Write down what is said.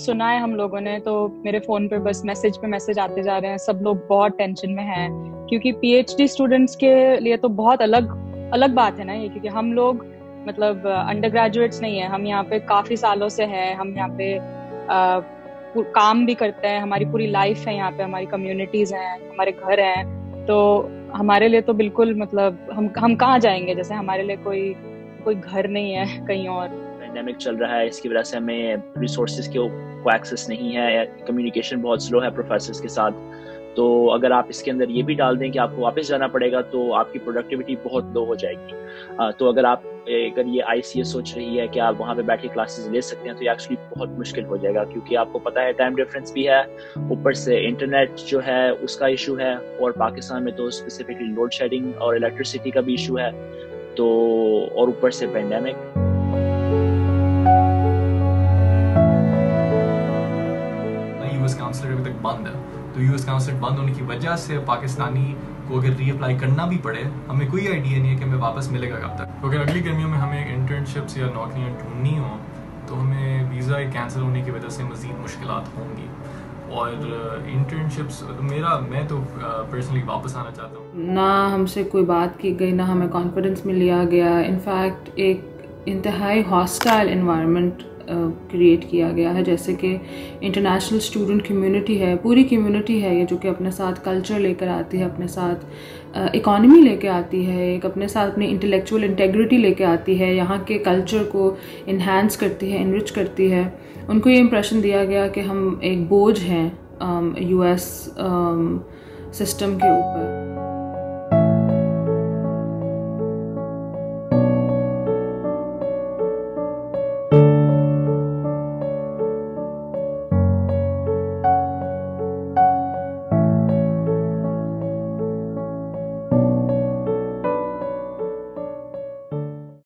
सुना है हम लोगों ने, तो मेरे फ़ोन पे बस मैसेज पे मैसेज आते जा रहे हैं। सब लोग बहुत टेंशन में हैं, क्योंकि पीएचडी स्टूडेंट्स के लिए तो बहुत अलग बात है ना ये, क्योंकि हम लोग मतलब अंडर ग्रेजुएट्स नहीं है, हम यहाँ पे काफ़ी सालों से हैं, हम यहाँ पे काम भी करते हैं, हमारी पूरी लाइफ है यहाँ पे, हमारी कम्युनिटीज़ हैं, हमारे घर हैं। तो हमारे लिए तो बिल्कुल मतलब हम कहाँ जाएंगे, जैसे हमारे लिए कोई घर नहीं है कहीं और। पेंडेमिक चल रहा है, इसकी वजह से हमें रिसोर्सेज को एक्सेस नहीं है, कम्युनिकेशन बहुत स्लो है प्रोफेसर्स के साथ। तो अगर आप इसके अंदर ये भी डाल दें कि आपको वापस जाना पड़ेगा, तो आपकी प्रोडक्टिविटी बहुत लो हो जाएगी। तो अगर ये आईसीएस सोच रही है कि आप वहाँ पे बैठ के क्लासेस ले सकते हैं, तो ये एक्चुअली बहुत मुश्किल हो जाएगा, क्योंकि आपको पता है टाइम डिफरेंस भी है, ऊपर से इंटरनेट जो है उसका इशू है, और पाकिस्तान में तो स्पेसिफिकली लोड शेडिंग और इलेक्ट्रिसिटी का भी इशू है, तो और ऊपर से पेंडेमिक। यूएस काउंसलर अभी तक बंद है, तो यूएस काउंसलर बंद होने की वजह से पाकिस्तानी को अगर रीअप्लाई करना भी पड़े, हमें कोई आइडिया नहीं है कि हमें वापस मिलेगा कब तक। तो अगर अगली गर्मियों में हमें इंटर्नशिप्स या नौकरियां ढूंढनी हो, तो हमें वीज़ा कैंसिल होने की वजह से मज़ीद मुश्किलात होंगी। और इंटर्नशिप्स मैं तो पर्सनली वापस आना चाहता हूँ। ना हमसे कोई बात की गई, ना हमें कॉन्फिडेंस में लिया गया। इनफैक्ट एक इंतहाई हॉस्टाइल इन्वायरमेंट क्रिएट किया गया है, जैसे कि इंटरनेशनल स्टूडेंट कम्युनिटी है, पूरी कम्युनिटी है ये, जो कि अपने साथ कल्चर लेकर आती है, अपने साथ इकॉनमी लेके आती है, एक अपने साथ अपनी इंटेलेक्चुअल इंटेग्रिटी लेके आती है, यहाँ के कल्चर को इन्हांस करती है, इनरिच करती है। उनको ये इम्प्रेशन दिया गया कि हम एक बोझ हैं यूएस सिस्टम के ऊपर।